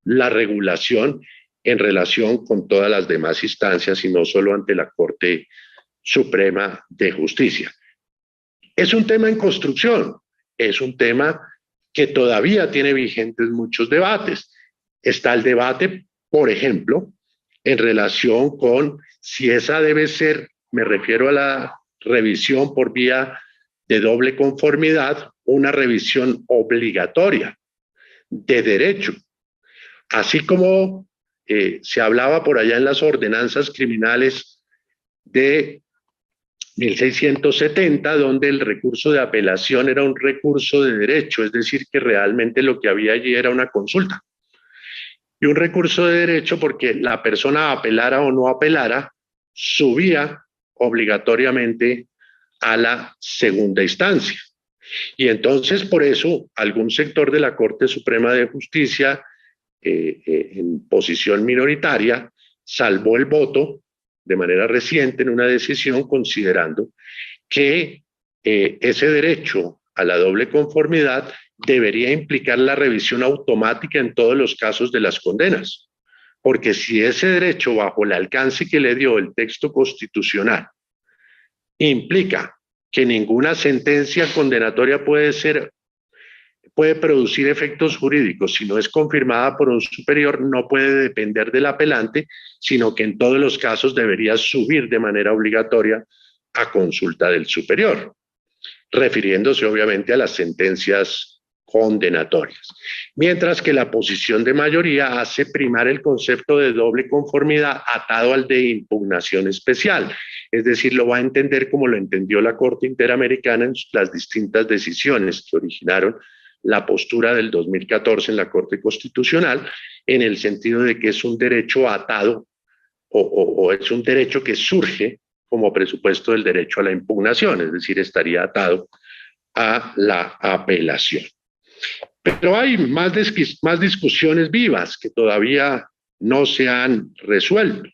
la regulación en relación con todas las demás instancias y no solo ante la Corte Suprema de Justicia. Es un tema en construcción, es un tema que todavía tiene vigentes muchos debates. Está el debate, por ejemplo, en relación con si esa debe ser, me refiero a la revisión por vía de doble conformidad, una revisión obligatoria de derecho, así como se hablaba por allá en las ordenanzas criminales de 1670, donde el recurso de apelación era un recurso de derecho, es decir, que realmente lo que había allí era una consulta. Y un recurso de derecho porque la persona apelara o no apelara, subía obligatoriamente a la segunda instancia. Y entonces, por eso, algún sector de la Corte Suprema de Justicia, en posición minoritaria, salvó el voto de manera reciente en una decisión considerando que ese derecho a la doble conformidad debería implicar la revisión automática en todos los casos de las condenas. Porque si ese derecho, bajo el alcance que le dio el texto constitucional, implica que ninguna sentencia condenatoria puede producir efectos jurídicos si no es confirmada por un superior, no puede depender del apelante, sino que en todos los casos debería subir de manera obligatoria a consulta del superior, refiriéndose obviamente a las sentencias condenatorias. Mientras que la posición de mayoría hace primar el concepto de doble conformidad atado al de impugnación especial. es decir, lo va a entender como lo entendió la Corte Interamericana en las distintas decisiones que originaron la postura del 2014 en la Corte Constitucional, en el sentido de que es un derecho atado o es un derecho que surge como presupuesto del derecho a la impugnación, es decir, estaría atado a la apelación. Pero hay más discusiones vivas que todavía no se han resuelto.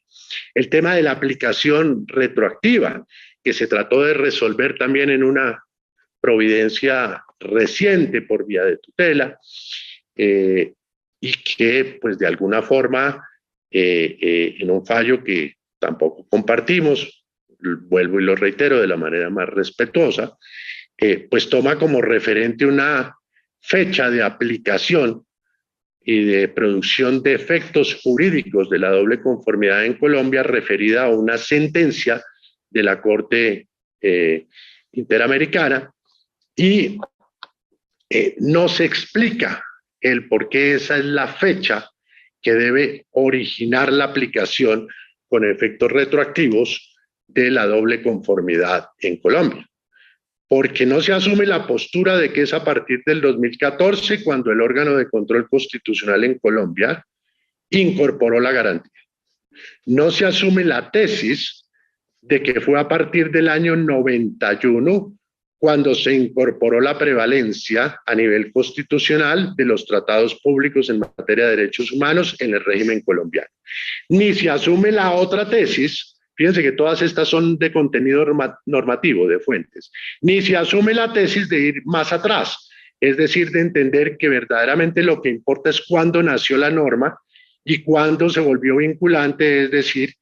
El tema de la aplicación retroactiva, que se trató de resolver también en una providencia reciente por vía de tutela, y que pues de alguna forma en un fallo que tampoco compartimos, vuelvo y lo reitero de la manera más respetuosa, pues toma como referente una fecha de aplicación y de producción de efectos jurídicos de la doble conformidad en Colombia referida a una sentencia de la Corte Interamericana y no se explica el por qué esa es la fecha que debe originar la aplicación con efectos retroactivos de la doble conformidad en Colombia. Porque no se asume la postura de que es a partir del 2014 cuando el órgano de control constitucional en Colombia incorporó la garantía. No se asume la tesis de que fue a partir del año 91 cuando se incorporó la prevalencia a nivel constitucional de los tratados públicos en materia de derechos humanos en el régimen colombiano. Ni se asume la otra tesis, fíjense que todas estas son de contenido normativo, de fuentes, ni se asume la tesis de ir más atrás, es decir, de entender que verdaderamente lo que importa es cuándo nació la norma y cuándo se volvió vinculante, es decir,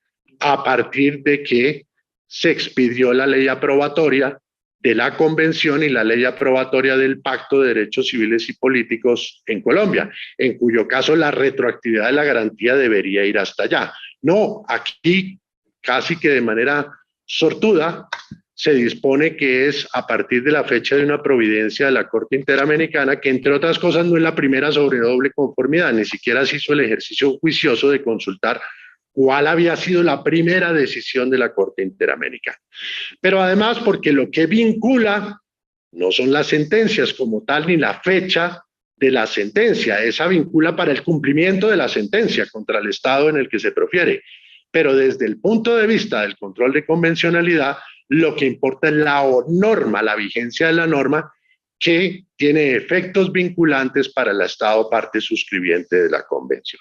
a partir de que se expidió la ley aprobatoria de la Convención y la ley aprobatoria del Pacto de Derechos Civiles y Políticos en Colombia, en cuyo caso la retroactividad de la garantía debería ir hasta allá. No, aquí casi que de manera sortuda se dispone que es a partir de la fecha de una providencia de la Corte Interamericana, que entre otras cosas no es la primera sobre doble conformidad, ni siquiera se hizo el ejercicio juicioso de consultar cuál había sido la primera decisión de la Corte Interamericana. Pero además porque lo que vincula no son las sentencias como tal ni la fecha de la sentencia, esa vincula para el cumplimiento de la sentencia contra el Estado en el que se profiere. Pero desde el punto de vista del control de convencionalidad, lo que importa es la norma, la vigencia de la norma que tiene efectos vinculantes para el Estado parte suscribiente de la Convención.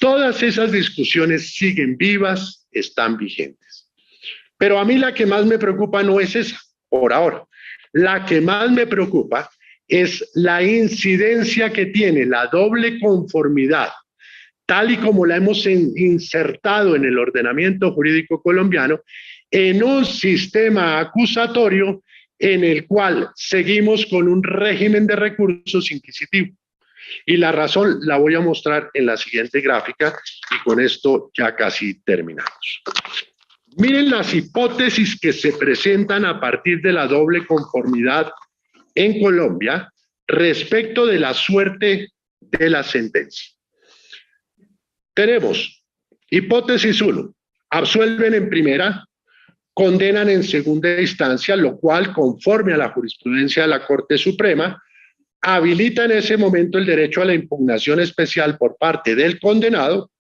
Todas esas discusiones siguen vivas, están vigentes. Pero a mí la que más me preocupa no es esa, por ahora. La que más me preocupa es la incidencia que tiene la doble conformidad, tal y como la hemos insertado en el ordenamiento jurídico colombiano, en un sistema acusatorio en el cual seguimos con un régimen de recursos inquisitivo. Y la razón la voy a mostrar en la siguiente gráfica y con esto ya casi terminamos. Miren las hipótesis que se presentan a partir de la doble conformidad en Colombia respecto de la suerte de la sentencia. Tenemos hipótesis 1, absuelven en primera, condenan en segunda instancia, lo cual, conforme a la jurisprudencia de la Corte Suprema, habilita en ese momento el derecho a la impugnación especial por parte del condenado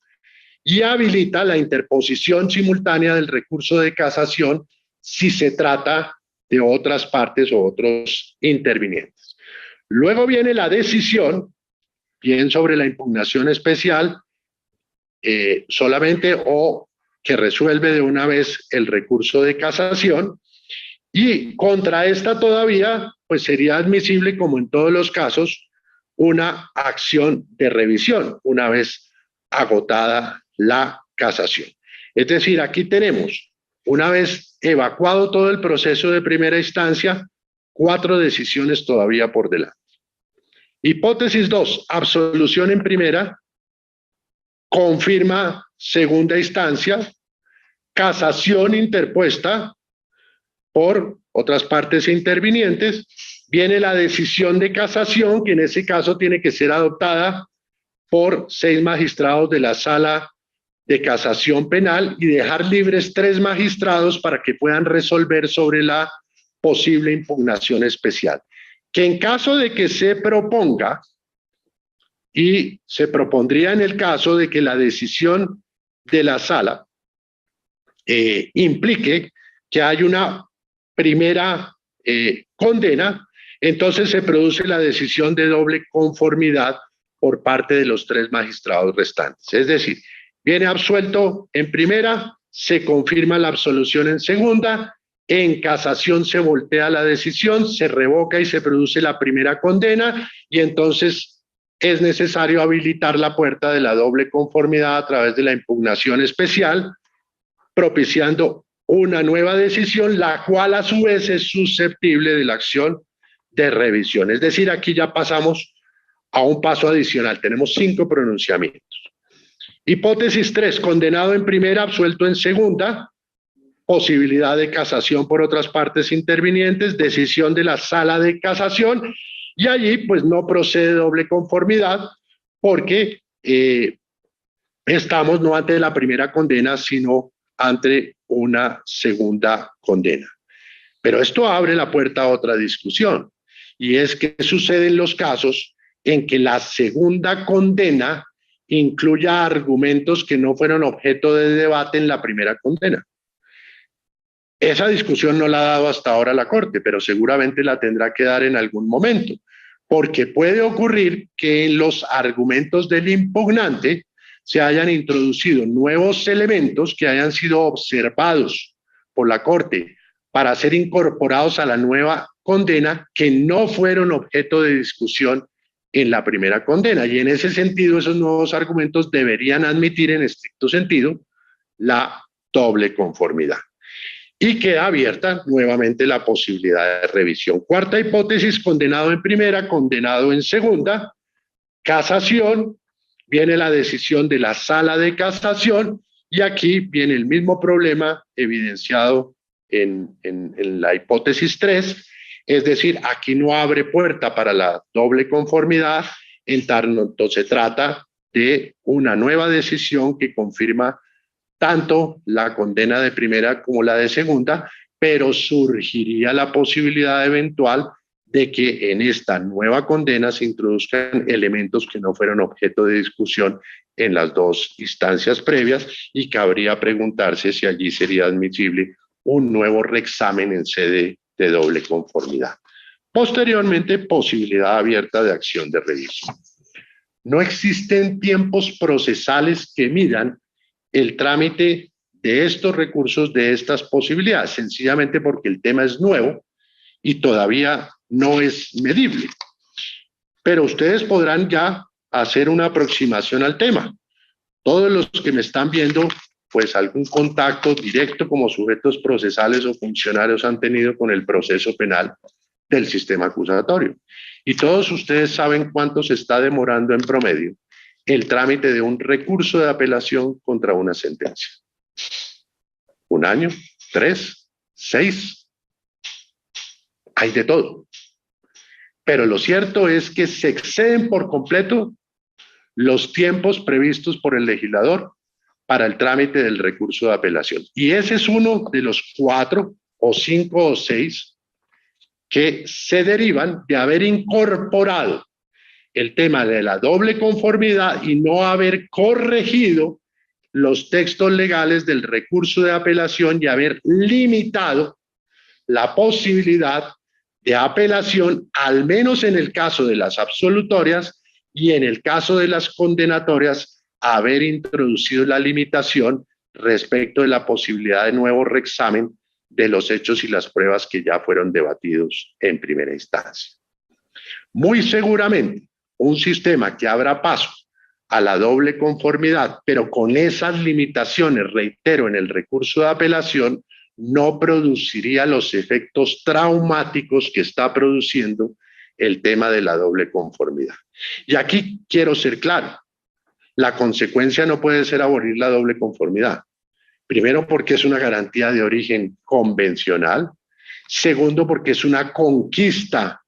y habilita la interposición simultánea del recurso de casación si se trata de otras partes o otros intervinientes. Luego viene la decisión, bien sobre la impugnación especial, solamente o que resuelve de una vez el recurso de casación, y contra esta todavía pues sería admisible, como en todos los casos, una acción de revisión una vez agotada la casación. Es decir, aquí tenemos, una vez evacuado todo el proceso de primera instancia, 4 decisiones todavía por delante. Hipótesis 2, absolución en primera, confirma segunda instancia, casación interpuesta por otras partes intervinientes, viene la decisión de casación, que en ese caso tiene que ser adoptada por 6 magistrados de la Sala de casación penal y dejar libres 3 magistrados para que puedan resolver sobre la posible impugnación especial. Que en caso de que se proponga, y se propondría en el caso de que la decisión de la sala implique que hay una primera condena, entonces se produce la decisión de doble conformidad por parte de los 3 magistrados restantes. Es decir, viene absuelto en primera, se confirma la absolución en segunda, en casación se voltea la decisión, se revoca y se produce la primera condena, y entonces es necesario habilitar la puerta de la doble conformidad a través de la impugnación especial, propiciando una nueva decisión, la cual a su vez es susceptible de la acción de revisión. Es decir, aquí ya pasamos a un paso adicional. Tenemos 5 pronunciamientos. Hipótesis 3, condenado en primera, absuelto en segunda, posibilidad de casación por otras partes intervinientes, decisión de la sala de casación, y allí pues no procede doble conformidad porque estamos no ante la primera condena, sino ante una segunda condena. Pero esto abre la puerta a otra discusión, y es que sucede en los casos en que la segunda condena incluya argumentos que no fueron objeto de debate en la primera condena. Esa discusión no la ha dado hasta ahora la Corte, pero seguramente la tendrá que dar en algún momento, porque puede ocurrir que en los argumentos del impugnante se hayan introducido nuevos elementos que hayan sido observados por la Corte para ser incorporados a la nueva condena que no fueron objeto de discusión en la primera condena. Y en ese sentido, esos nuevos argumentos deberían admitir en estricto sentido la doble conformidad. Y queda abierta nuevamente la posibilidad de revisión. Cuarta hipótesis, condenado en primera, condenado en segunda, casación, viene la decisión de la sala de casación, y aquí viene el mismo problema evidenciado en la hipótesis 3, es decir, aquí no abre puerta para la doble conformidad, en tanto se trata de una nueva decisión que confirma tanto la condena de primera como la de segunda, pero surgiría la posibilidad eventual de que en esta nueva condena se introduzcan elementos que no fueron objeto de discusión en las 2 instancias previas, y cabría preguntarse si allí sería admisible un nuevo reexamen en sede de doble conformidad. Posteriormente, posibilidad abierta de acción de revisión. No existen tiempos procesales que midan el trámite de estos recursos, de estas posibilidades, sencillamente porque el tema es nuevo y todavía no es medible. Pero ustedes podrán ya hacer una aproximación al tema. Todos los que me están viendo, pues algún contacto directo como sujetos procesales o funcionarios han tenido con el proceso penal del sistema acusatorio. Y todos ustedes saben cuánto se está demorando en promedio el trámite de un recurso de apelación contra una sentencia. 1 año, 3, 6, hay de todo. Pero lo cierto es que se exceden por completo los tiempos previstos por el legislador para el trámite del recurso de apelación. Y ese es uno de los 4 o 5 o 6 que se derivan de haber incorporado el tema de la doble conformidad y no haber corregido los textos legales del recurso de apelación y haber limitado la posibilidad de apelación, al menos en el caso de las absolutorias, y en el caso de las condenatorias, haber introducido la limitación respecto de la posibilidad de nuevo reexamen de los hechos y las pruebas que ya fueron debatidos en primera instancia. Muy seguramente, un sistema que abra paso a la doble conformidad, pero con esas limitaciones, reitero, en el recurso de apelación, no produciría los efectos traumáticos que está produciendo el tema de la doble conformidad. Y aquí quiero ser claro, la consecuencia no puede ser abolir la doble conformidad. Primero, porque es una garantía de origen convencional. Segundo, porque es una conquista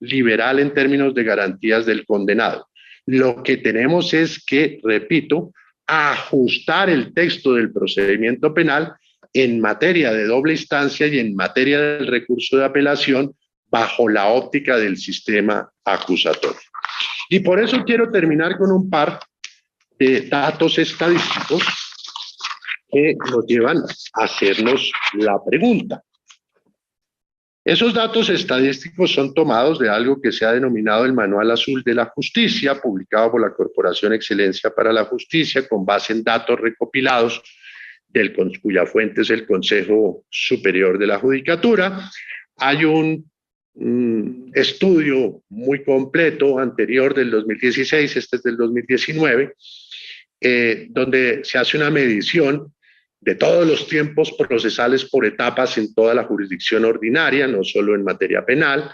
liberal en términos de garantías del condenado. Lo que tenemos es que, repito, ajustar el texto del procedimiento penal en materia de doble instancia y en materia del recurso de apelación bajo la óptica del sistema acusatorio. Y por eso quiero terminar con un par de datos estadísticos que nos llevan a hacernos la pregunta. Esos datos estadísticos son tomados de algo que se ha denominado el Manual Azul de la Justicia, publicado por la Corporación Excelencia para la Justicia, con base en datos recopilados cuya fuente es el Consejo Superior de la Judicatura. Hay un estudio muy completo anterior del 2016, este es del 2019, donde se hace una medición de todos los tiempos procesales por etapas en toda la jurisdicción ordinaria, no solo en materia penal,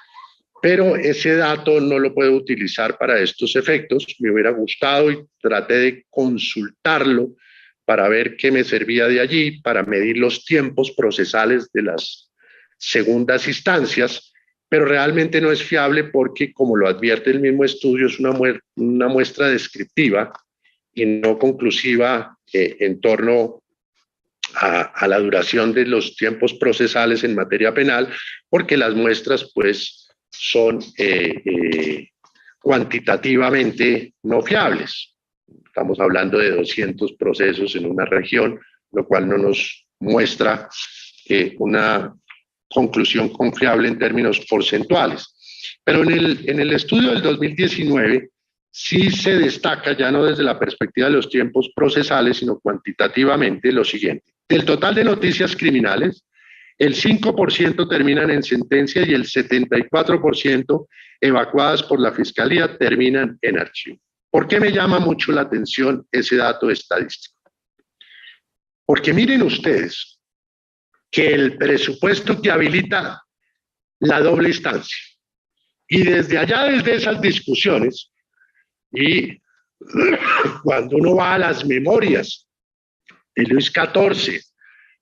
pero ese dato no lo puedo utilizar para estos efectos. Me hubiera gustado y traté de consultarlo para ver qué me servía de allí, para medir los tiempos procesales de las segundas instancias, pero realmente no es fiable porque, como lo advierte el mismo estudio, es una muestra descriptiva y no conclusiva en torno a la duración de los tiempos procesales en materia penal, porque las muestras pues son cuantitativamente no fiables. Estamos hablando de 200 procesos en una región, lo cual no nos muestra una conclusión confiable en términos porcentuales. Pero en el estudio del 2019 sí se destaca, ya no desde la perspectiva de los tiempos procesales, sino cuantitativamente, lo siguiente. Del total de noticias criminales, el 5% terminan en sentencia y el 74% evacuadas por la Fiscalía terminan en archivo. ¿Por qué me llama mucho la atención ese dato estadístico? Porque miren ustedes que el presupuesto que habilita la doble instancia, y desde allá, desde esas discusiones, y cuando uno va a las memorias de Luis XIV,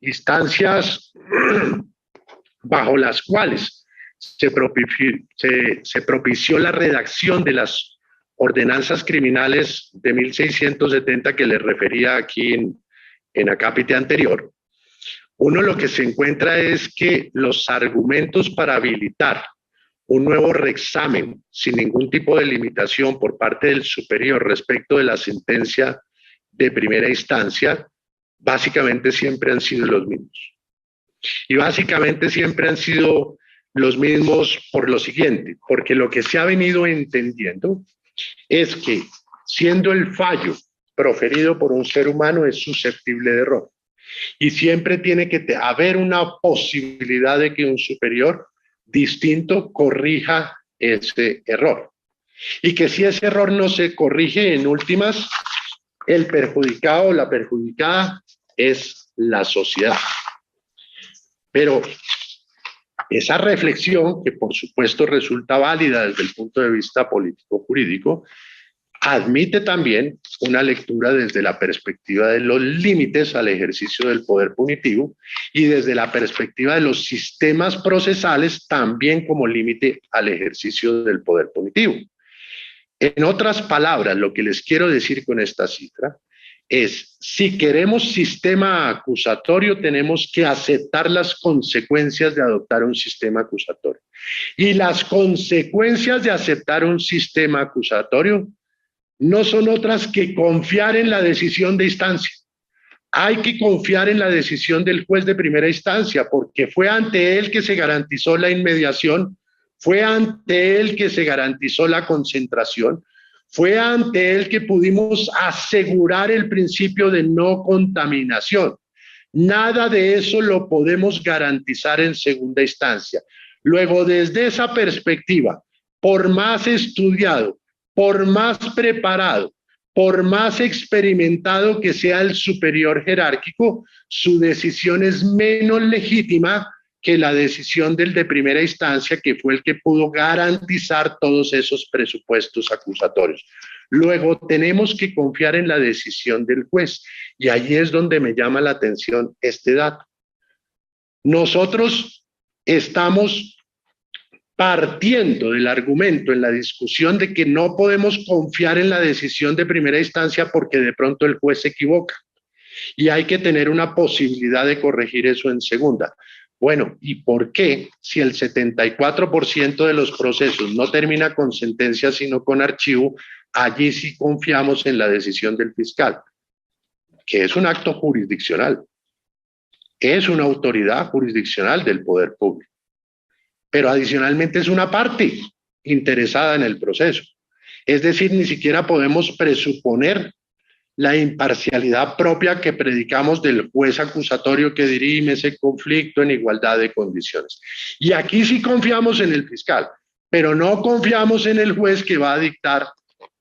instancias bajo las cuales se propició la redacción de las ordenanzas criminales de 1670 que les refería aquí en acápite anterior, uno lo que se encuentra es que los argumentos para habilitar un nuevo reexamen sin ningún tipo de limitación por parte del superior respecto de la sentencia de primera instancia, básicamente siempre han sido los mismos. Y básicamente siempre han sido los mismos por lo siguiente, porque lo que se ha venido entendiendo es que, siendo el fallo proferido por un ser humano, es susceptible de error. Y siempre tiene que haber una posibilidad de que un superior distinto corrija ese error. Y que si ese error no se corrige, en últimas, el perjudicado o la perjudicada es la sociedad. Pero esa reflexión, que por supuesto resulta válida desde el punto de vista político-jurídico, admite también una lectura desde la perspectiva de los límites al ejercicio del poder punitivo y desde la perspectiva de los sistemas procesales también como límite al ejercicio del poder punitivo. En otras palabras, lo que les quiero decir con esta cifra es, si queremos sistema acusatorio, tenemos que aceptar las consecuencias de adoptar un sistema acusatorio. Y las consecuencias de aceptar un sistema acusatorio no son otras que confiar en la decisión de instancia. Hay que confiar en la decisión del juez de primera instancia, porque fue ante él que se garantizó la inmediación, fue ante él que se garantizó la concentración, fue ante él que pudimos asegurar el principio de no contaminación. Nada de eso lo podemos garantizar en segunda instancia. Luego, desde esa perspectiva, por más estudiado, por más preparado, por más experimentado que sea el superior jerárquico, su decisión es menos legítima que la decisión del de primera instancia, que fue el que pudo garantizar todos esos presupuestos acusatorios. Luego tenemos que confiar en la decisión del juez, y ahí es donde me llama la atención este dato. Nosotros estamos partiendo del argumento en la discusión de que no podemos confiar en la decisión de primera instancia porque de pronto el juez se equivoca y hay que tener una posibilidad de corregir eso en segunda. Bueno, ¿y por qué si el 74% de los procesos no termina con sentencia sino con archivo, allí sí confiamos en la decisión del fiscal? Que es un acto jurisdiccional, es una autoridad jurisdiccional del poder público, pero adicionalmente es una parte interesada en el proceso. Es decir, ni siquiera podemos presuponer la imparcialidad propia que predicamos del juez acusatorio que dirime ese conflicto en igualdad de condiciones. Y aquí sí confiamos en el fiscal, pero no confiamos en el juez que va a dictar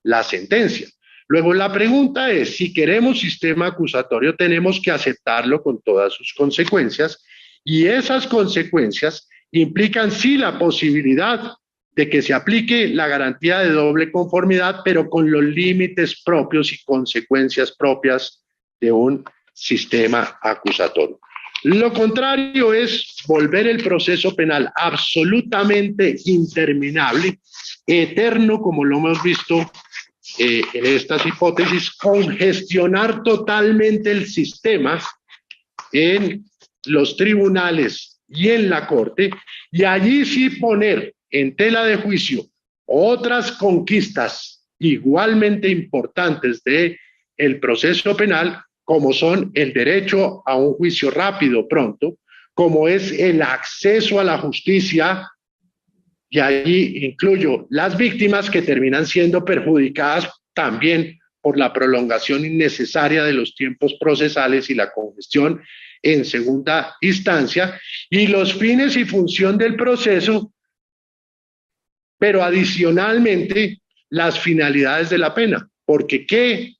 la sentencia. Luego la pregunta es, si queremos sistema acusatorio, tenemos que aceptarlo con todas sus consecuencias, y esas consecuencias implican sí la posibilidad de que se aplique la garantía de doble conformidad, pero con los límites propios y consecuencias propias de un sistema acusatorio. Lo contrario es volver el proceso penal absolutamente interminable, eterno, como lo hemos visto en estas hipótesis, congestionar totalmente el sistema en los tribunales y en la corte, y allí sí poner en tela de juicio otras conquistas igualmente importantes del proceso penal, como son el derecho a un juicio rápido, pronto, como es el acceso a la justicia, y allí incluyo las víctimas que terminan siendo perjudicadas también por la prolongación innecesaria de los tiempos procesales y la congestión en segunda instancia, y los fines y función del proceso, pero adicionalmente las finalidades de la pena, porque qué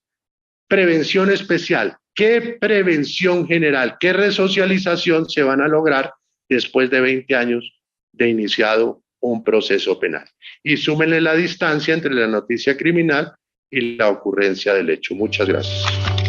prevención especial, qué prevención general, qué resocialización se van a lograr después de 20 años de iniciado un proceso penal. Y súmenle la distancia entre la noticia criminal y la ocurrencia del hecho. Muchas gracias.